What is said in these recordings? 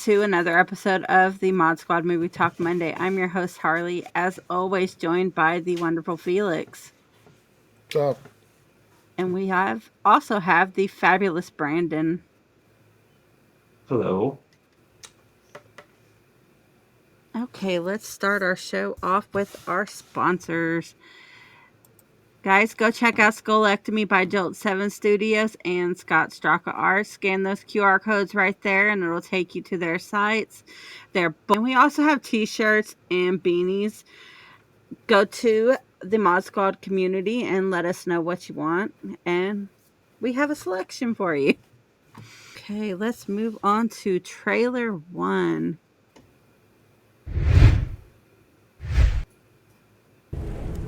to another episode of the Mod Squad Movie Talk Monday. I'm your host, Harley, as always, joined by the wonderful Felix. What's up? And we also have the fabulous Brandon. Hello. Okay, let's start our show off with our sponsors. Guys, go check out Skullectomy by Jolt 7 Studios and Straka Art. Scan those QR codes right there and it'll take you to their sites. And we also have t-shirts and beanies. Go to the Mod Squad community and let us know what you want. And we have a selection for you. Okay, let's move on to trailer 1.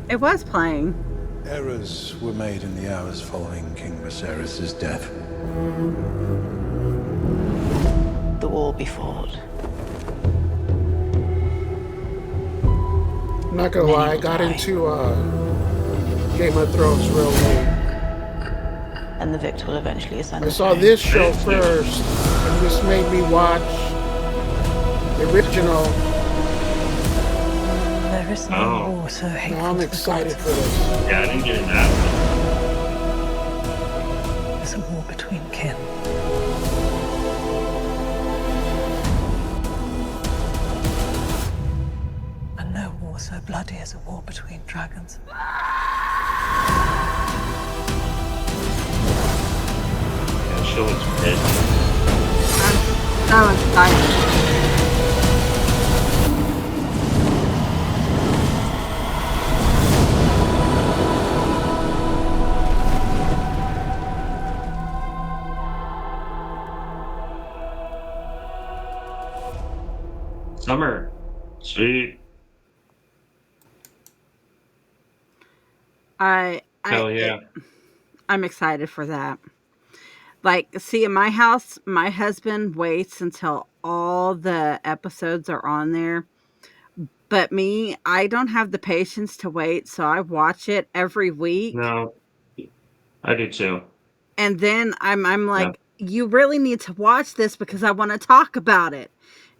It was playing. Errors were made in the hours following King Viserys' death. The war be fought. I'm not gonna lie, I got into Game of Thrones real late. And the victor will eventually ascend. I saw this show first, and this made me watch the original. There is no war so hateful. Now I'm excited for this. Yeah, I didn't get into that. There's a war between kin. And no war so bloody as a war between dragons. Yeah, she looks pissed. I'm so excited. Summer. Sweet. Hell yeah. I'm excited for that. Like, see, in my house, my husband waits until all the episodes are on there. But me, I don't have the patience to wait, so I watch it every week. No, I do too. And then I'm like, you really need to watch this because I want to talk about it.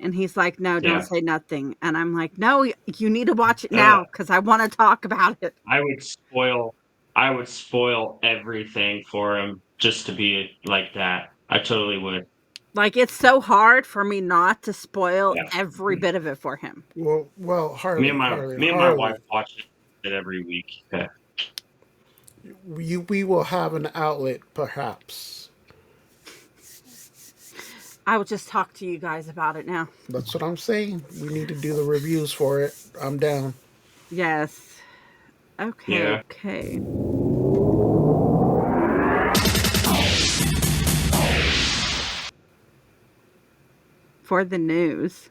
And he's like, no, don't say nothing. And I'm like, no, you need to watch it now because I want to talk about it. I would spoil everything for him just to be like that. I totally would. Like, it's so hard for me not to spoil every bit of it for him. Well, Harley. Me and my wife watch it every week. Yeah. We will have an outlet, perhaps. I will just talk to you guys about it now. That's what I'm saying. We need to do the reviews for it. I'm down. Yes. Okay. Yeah. Okay. For the news.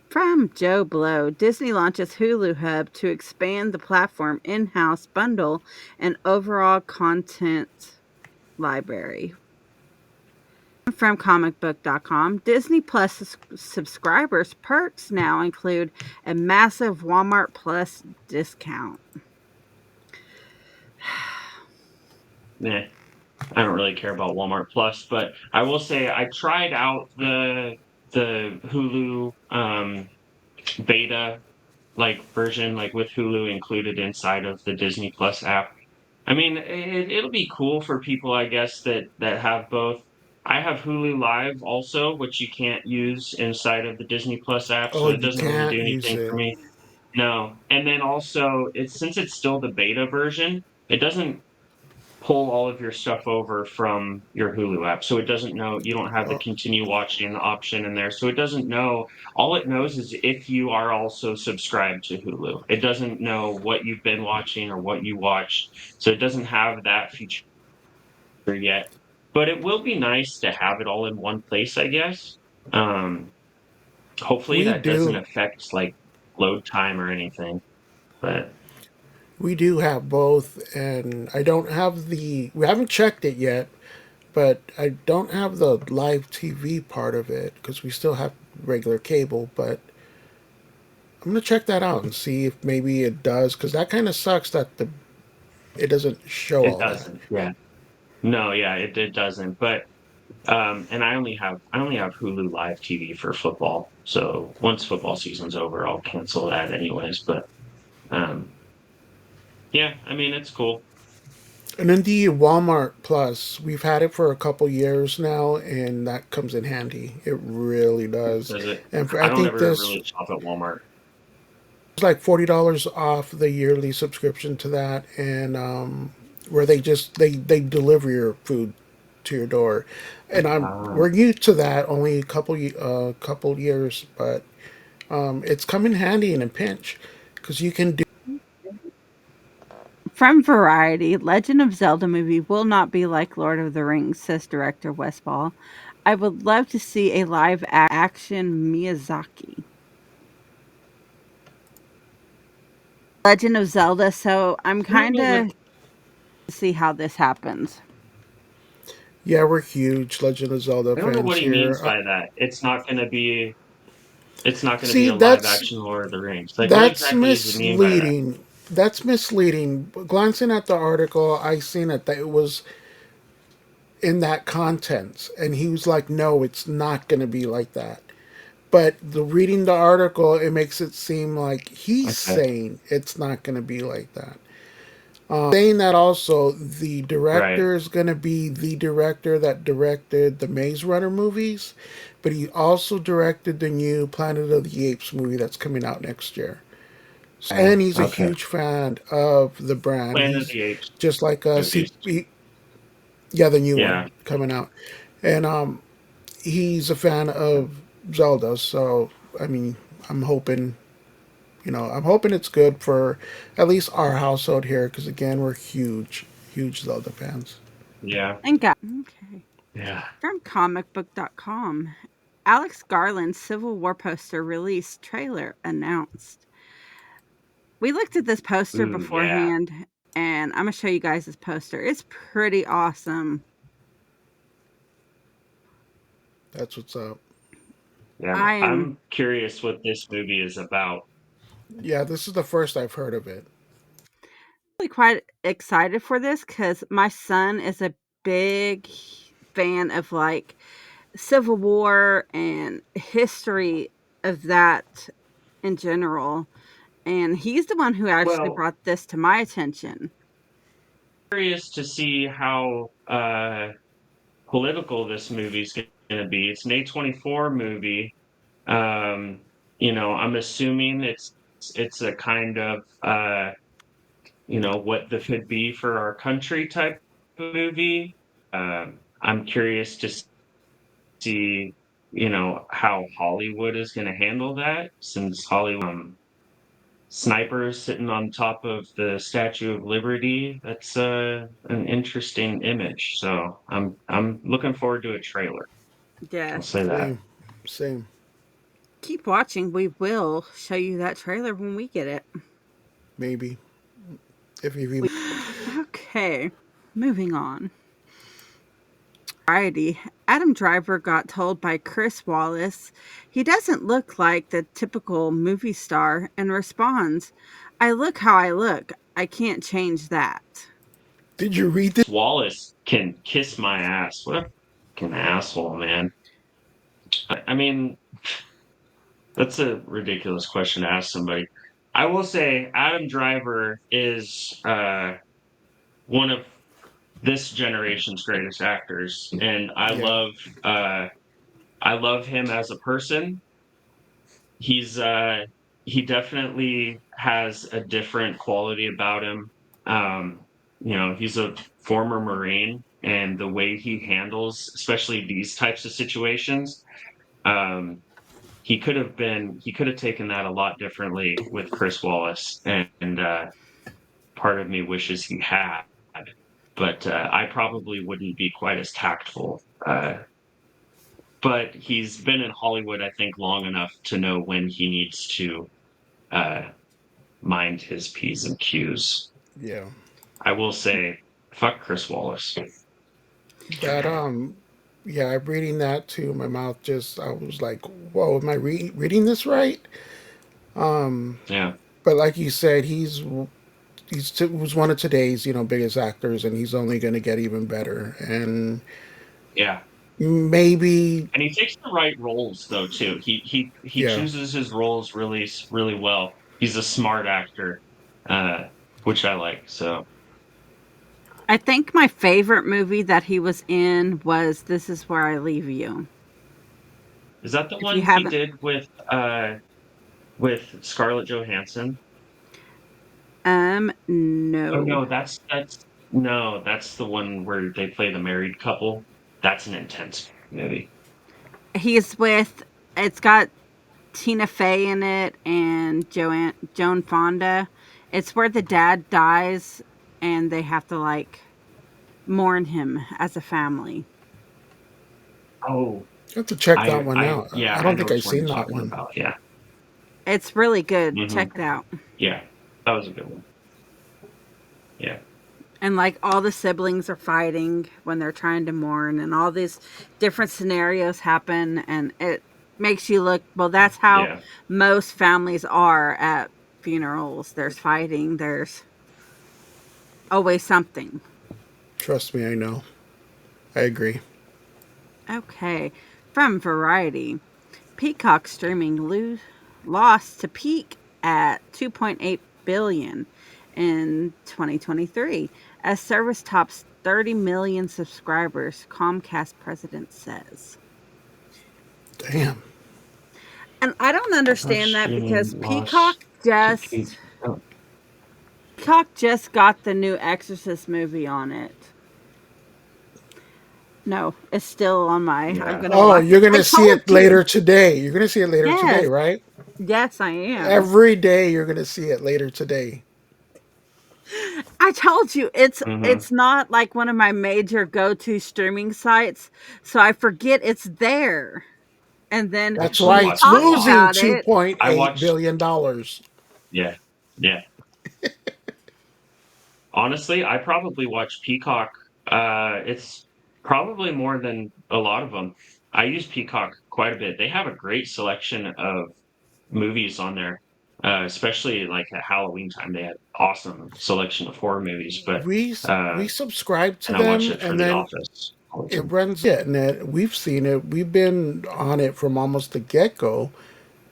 From Joe Blow, Disney launches Hulu Hub to expand the platform in-house bundle and overall content library. From comicbook.com, Disney Plus subscribers' perks now include a massive Walmart Plus discount. I don't really care about Walmart Plus, but I will say I tried out the Hulu beta version, with Hulu included inside of the Disney Plus app. I mean, it'll be cool for people, I guess, that have both. I have Hulu Live also, which you can't use inside of the Disney Plus app, so it doesn't really do anything for me. No. And then also, since it's still the beta version, it doesn't pull all of your stuff over from your Hulu app. So it doesn't know, you don't have the continue watching option in there. So it doesn't know, all it knows is if you are also subscribed to Hulu. It doesn't know what you've been watching or what you watched. So it doesn't have that feature yet. But it will be nice to have it all in one place, I guess. Hopefully that doesn't affect load time or anything. But we do have both, and I don't have we haven't checked it yet, but I don't have the live TV part of it because we still have regular cable, but I'm going to check that out and see if maybe it does, because that kind of sucks that it doesn't show all that. Yeah. No, yeah, it doesn't. But And I only have Hulu Live TV for football. So once football season's over, I'll cancel that anyways. But um, yeah, I mean it's cool. And then the Walmart Plus, we've had it for a couple years now, and that comes in handy. It really does. Does it? And for, I I don't think ever this really shop at Walmart. was like $40 off the yearly subscription to that, and where they deliver your food to your door, and Ah, we're new to that, only a couple years, but it's come in handy in a pinch because you can do. From Variety, Legend of Zelda movie will not be like Lord of the Rings, says director Westball. I would love to see a live action Miyazaki. Legend of Zelda, so I'm I don't kind know what of see how this happens. Yeah, we're huge Legend of Zelda I don't know fans what he means here. by that. It's not gonna be See, a live action Lord of the Rings. Like what that's exactly does he mean by that? misleading. That's misleading. Glancing at the article, I seen it that it was in that content, and he was like, "No, it's not going to be like that." But the reading the article, it makes it seem like he's Okay. saying it's not going to be like that. Saying that also, the Right. director is going to be the director that directed the Maze Runner movies, but he also directed the new Planet of the Apes movie that's coming out next year. And he's a Okay. huge fan of the brand. Planet of He's the Apes just like us. movies. Yeah, the new one Yeah. coming out, and he's a fan of Zelda. So I mean, I'm hoping, I'm hoping it's good for at least our household here, because again, we're huge Zelda fans. Yeah. And got okay. Yeah. From comicbook.com. Alex Garland's Civil War poster release trailer announced. We looked at this poster Ooh, yeah. beforehand, and I'm gonna show you guys this poster. It's pretty awesome. That's what's up. Yeah. I am I'm curious what this movie is about. Yeah, this is the first I've heard of it. really quite excited for this because my son is a big fan of like Civil War and history of that in general. And he's the one who actually Well, brought this to my attention. curious to see how political this movie's gonna be. It's an A24 movie. Um, I'm assuming it's a kind of what the could be for our country type of movie. I'm curious to see, how Hollywood is going to handle that since Hollywood snipers sitting on top of the Statue of Liberty. That's an interesting image. So I'm looking forward to a trailer. I'll Yes. say that. Same, same, Keep watching. We will show you that trailer when we get it. maybe if you. Okay. Moving on. Variety. Adam Driver got told by Chris Wallace he doesn't look like the typical movie star and responds, I look how I look. I can't change that. Did you read this? Wallace can kiss my ass. What a fucking asshole, man. I mean, that's a ridiculous question to ask somebody. I will say Adam Driver is one of this generation's greatest actors, and Yeah, uh, I love him as a person. He's he definitely has a different quality about him. Um, he's a former Marine, and the way he handles, especially these types of situations, um, he could have taken that a lot differently with Chris Wallace, and part of me wishes he had, but I probably wouldn't be quite as tactful. But he's been in Hollywood, I think, long enough to know when he needs to uh, mind his P's and Q's. yeah. I will say, fuck Chris Wallace. That yeah, I'm reading that too. My mouth just, I was like, whoa, am I reading this right? Yeah, But like you said, was one of today's biggest actors, and he's only going to get even better. And yeah. Maybe, And he takes the right roles though too. He yeah. chooses his roles really well. He's a smart actor, uh, which I like. So I think my favorite movie that he was in was This Is Where I Leave You. is that the If you one he haven't, did with Scarlett Johansson? Oh no. no, that's no, that's the one where they play the married couple. That's an intense movie. He's with, it's got Tina Fey in it and Joan Fonda. It's where the dad dies and they have to like mourn him as a family. Oh, I have to check that one I out. yeah, I I don't know think which I've one you're seen that talking one. about. Yeah. It's really good. Hmm. Check it out. Yeah, that was a good one. Yeah. And like all the siblings are fighting when they're trying to mourn and all these different scenarios happen and it makes you look, well, that's how Yeah. most families are at funerals. There's fighting, there's always something. Trust me, I know. I agree. Okay. From Variety. Peacock streaming lost to peak at 2.8 billion in 2023 as service tops 30 million subscribers, Comcast president says. Damn. And I don't understand Watch that streaming because loss to peak. Oh, Peacock just got the new Exorcist movie on it. No, it's still on my I'm yeah. going to Oh, watch you're it. I gonna see told it you. later today. You're gonna see it later today, Yes. right? Yes, I am. Every day you're gonna see it later today. I told you Hmm. it's not like one of my major go-to streaming sites, so I forget it's there. And then I That's actually when why you it's watched talk a lot. losing about two it, point I eight watched, billion dollars. yeah, yeah. Honestly, I probably watch Peacock. It's probably more than a lot of them. I use Peacock quite a bit. They have a great selection of movies on there, especially like at Halloween time. They had awesome selection of horror movies. But We subscribe to and I watch them, it for and The then Office all the it time. runs it, and we've seen it. We've been on it from almost the get go.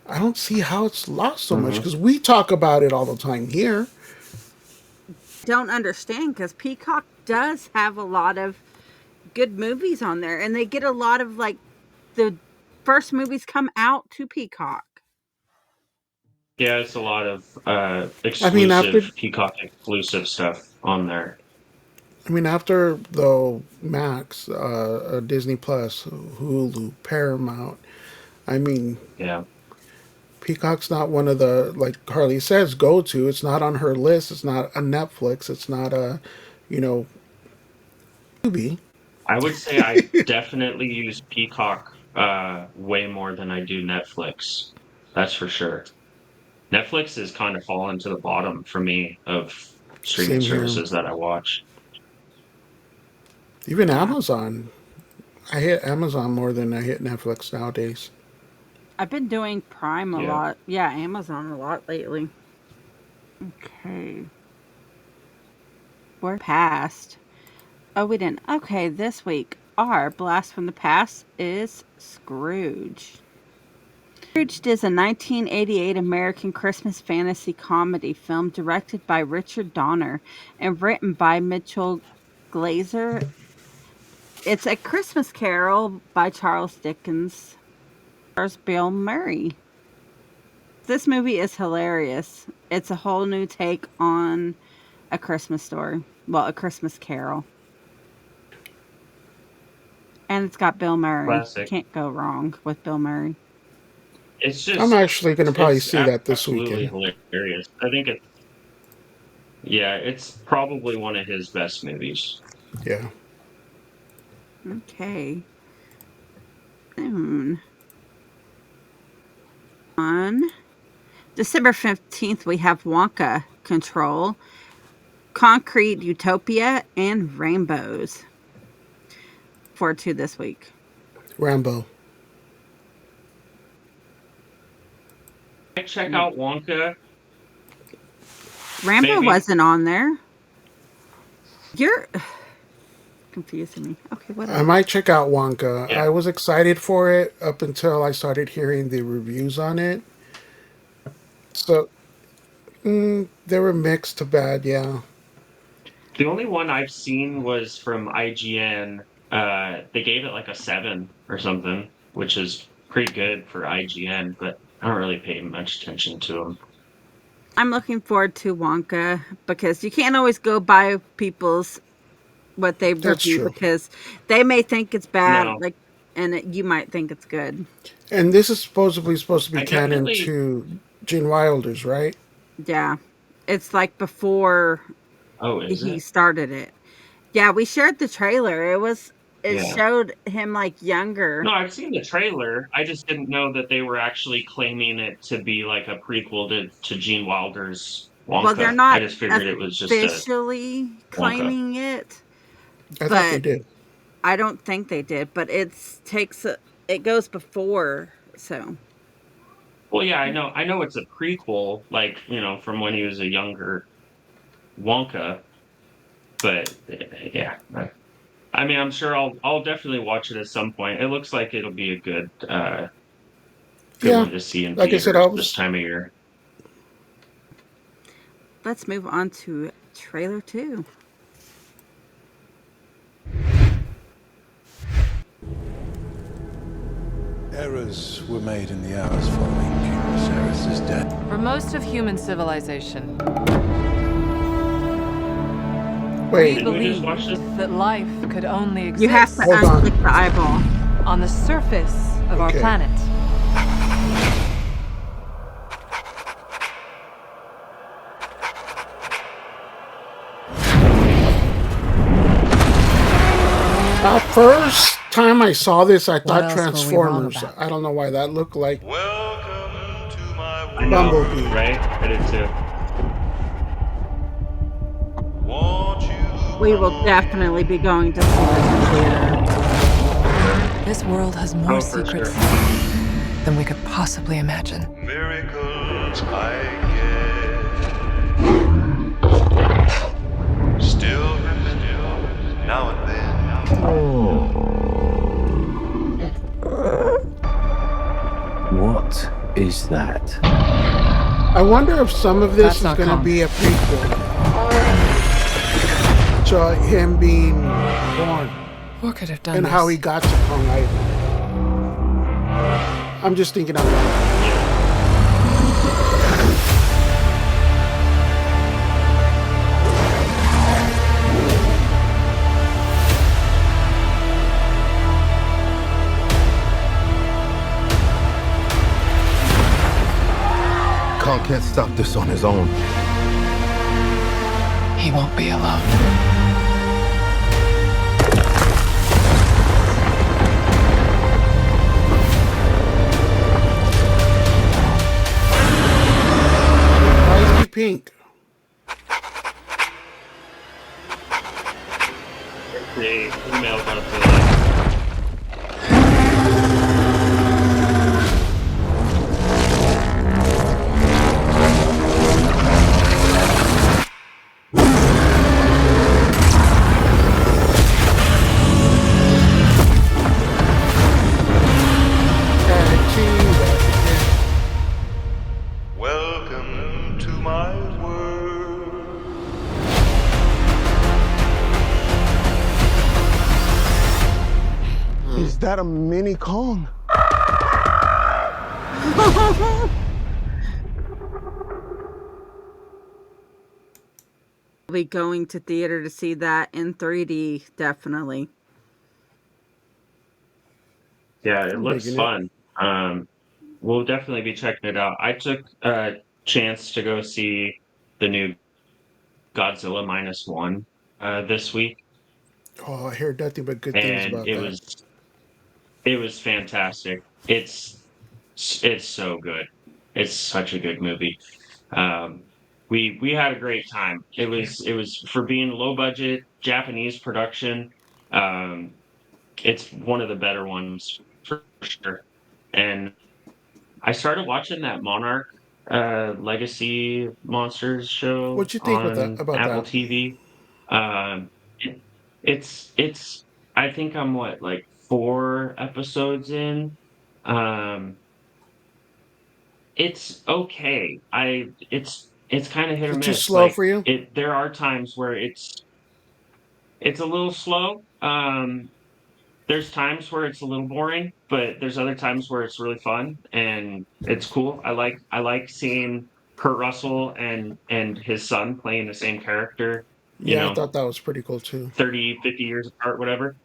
I don't see how it's lost so much Hmm. because we talk about it all the time here. don't understand because Peacock does have a lot of good movies on there, and they get a lot of like the first movies come out to Peacock. Yeah, it's a lot of I mean, exclusive Peacock exclusive stuff on there. after the Max, Disney Plus, Hulu, Paramount. I mean, Yeah. Peacock's not one of the, like Harley says, go to. It's not on her list. It's not a Netflix. It's not a, you know, Tubi. I would say I definitely use Peacock way more than I do Netflix. That's for sure. Netflix has kind of fallen to the bottom for me of streaming Same here. services that I watch. Even Uh, Amazon. I hit Amazon more than I hit Netflix nowadays. I've been doing Prime a Yeah. lot. Yeah, Amazon a lot lately. Okay. We're past. Oh, we didn't. Okay, this week, our blast from the past is Scrooge. Scrooge is a 1988 American Christmas fantasy comedy film directed by Richard Donner and written by Mitchell Glazer. It's a Christmas Carol by Charles Dickens. Stars Bill Murray. This movie is hilarious. It's a whole new take on a Christmas story. Well, a Christmas Carol. And it's got Bill Murray. You Classic. can't go wrong with Bill Murray. It's I'm just actually going to probably it's see that this absolutely weekend. hilarious. I think it's yeah, it's probably one of his best movies. Yeah. Okay. Soon. On December 15th, we have Wonka Control, Concrete Utopia, and Rainbows. Forward to this week. Rambo. Check Mm. out Wonka, Rambo maybe. wasn't on there. You're confusing me. Okay, I whatever. might check out Wonka. Yeah. I was excited for it up until I started hearing the reviews on it. So they were mixed to bad, yeah. The only one I've seen was from IGN. They gave it like a 7 or something, which is pretty good for IGN, but I don't really pay much attention to them. I'm looking forward to Wonka because you can't always go by people's what they That's review true. because they may think it's bad, No, like, and you might think it's good. And this is supposed to be I canon definitely. to Gene Wilder's, right? Yeah, it's like before Oh, is he it? started it. Yeah, we shared the trailer. It Yeah. showed him like younger. No, I've seen the trailer. I just didn't know that they were actually claiming it to be like a prequel to Gene Wilder's Well, they're Wonka. I not just figured it was just a officially Wonka. claiming it, I thought they but did. I don't think they did. But it goes before, so Well, yeah, I know it's a prequel, like, from when he was a younger Wonka, but yeah. I mean, I'm sure I'll definitely watch it at some point. It looks like it'll be a good Yeah. one to see in Like I said, theaters I this was time of year. let's move on to trailer 2. Errors were made in the hours following King Viserys' death. For most of human civilization, we wait. Didn't we just watch believed this? that life could only You have exist to Hold on. unclick the eyeball. on the surface of our Okay. planet. First time I saw this, I thought else were we wrong Transformers. about? I don't know why that looked like Welcome to my I know, Bumblebee. right? I did too. world. Won't you We come will on definitely be going to see this in theater. This world has more Oh, for secrets sure. than we could possibly imagine. in? Miracles I get. Still remember now and then. What is that? I wonder if some of this That's is not going to Kong. be a prequel to him being born What could have done and this? how he got to Kong Island. I'm just thinking out loud. Kong can't stop this on his own. He won't be alone. Why is he pink? The female Godzilla. Welcome to my world. Is that a mini Kong? We'll be going to theater to see that in 3D, definitely. Yeah, it I'm looks digging it. fun. We'll definitely be checking it out. I took a chance to go see the new Godzilla -1 this week, Oh, I heard nothing but good things and about that. it was fantastic. It's so good. It's such a good movie. Um, we had a great time. It was for being low budget Japanese production. Um, it's one of the better ones for sure. And I started watching that Monarch Legacy Monsters show What you think with that on about Apple that? TV. Um, It's I think I'm what, like 4 episodes in. Um, it's okay. It's kinda hit Is or it too miss. slow Like, for you? there are times where it's a little slow. There's times where it's a little boring, but there's other times where it's really fun and it's cool. I like seeing Kurt Russell and his son playing the same character, you Yeah, I know, thought that was pretty cool too. 30, 50 years apart, whatever.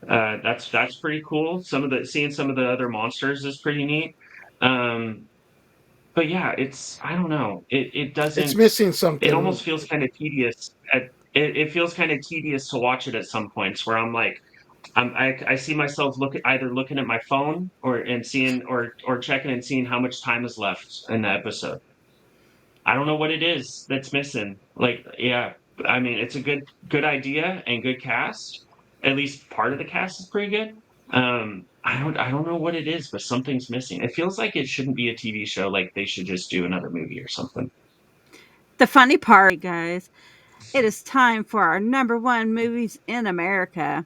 That's pretty cool. Seeing some of the other monsters is pretty neat. Um, but yeah, I don't know. It's missing It almost something. feels kind of tedious it feels kind of tedious to watch it at some points where I'm like, I see myself either looking at my phone and seeing or checking and seeing how much time is left in the episode. I don't know what it is that's missing. Like, yeah, I mean, it's a good idea and good cast. At least part of the cast is pretty good. I don't know what it is, but something's missing. It feels like it shouldn't be a TV show. Like they should just do another movie or something. The funny part, guys, it is time for our number one movies in America.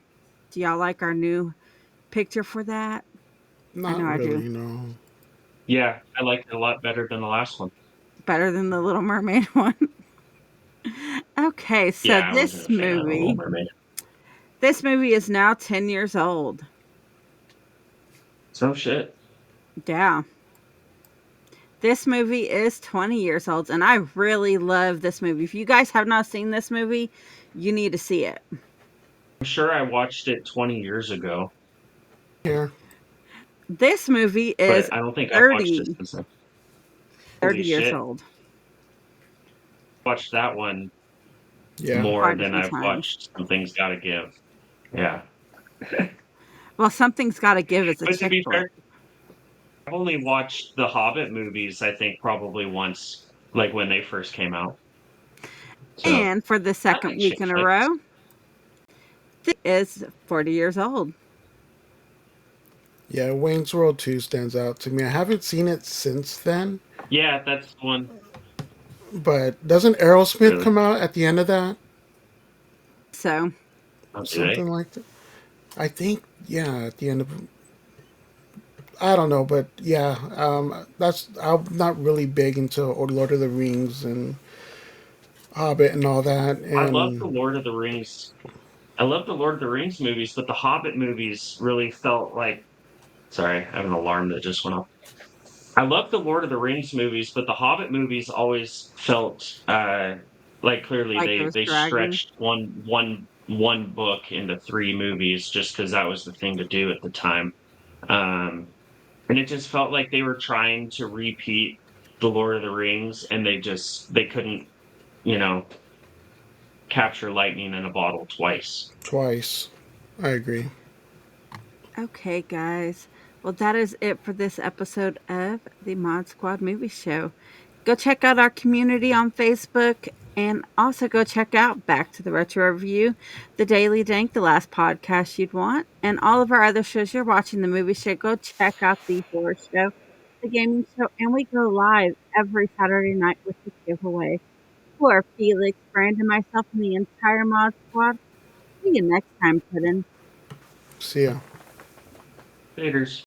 Do y'all like our new picture for that? I Not know I do. really, no. Yeah, I liked it a lot better than the last one. Better than the Little Mermaid one. Okay, so Yeah, I wasn't a fan of the Little Mermaid. this movie is now 10 years old. So shit. Yeah. This movie is 20 years old, and I really love this movie. If you guys have not seen this movie, you need to see it. I'm sure I watched it 20 years ago, Here. This movie is but I don't think I've watched it 30, since then. Holy 30 years shit. old. Watched that one Yeah. more Quite a than few I've times. watched Something's Gotta Give. Yeah. Well, Something's Gotta Give is a But to chick be flick. fair, I've only watched the Hobbit movies, I think, probably once, like when they first came out. So And for the I second like chick week in a flicks. row, this is 40 years old. Yeah, Wayne's World 2 stands out to me. I haven't seen it since then, Yeah, that's the one. but doesn't Aerosmith Really. come out at the end of that? So, Oh, do they? Something like that. I think, yeah, at the end of. I don't know, but yeah, that's. I'm not really big into Lord of the Rings and Hobbit and all that. I love the And Lord of the Rings. I love the Lord of the Rings movies, but the Hobbit movies really felt like. Sorry, I have an alarm that just went off. I love the Lord of the Rings movies, but the Hobbit movies always felt like clearly like it was they dragging. stretched one book into 3 movies just because that was the thing to do at the time, um, and it just felt like they were trying to repeat the Lord of the Rings, and they couldn't, you know, capture lightning in a bottle twice. twice. I agree. Okay, guys. Well, that is it for this episode of the Mod Squad Movie Show. Go check out our community on Facebook and also go check out Back to the Retro Review, the Daily Dank, the last podcast you'd want, and all of our other shows you're watching, the movie show. Go check out the horror show, the gaming show, and we go live every Saturday night with the giveaway. For Felix, Brandon, myself, and the entire Mod Squad, see you next time, Puddin'. See ya. Faders.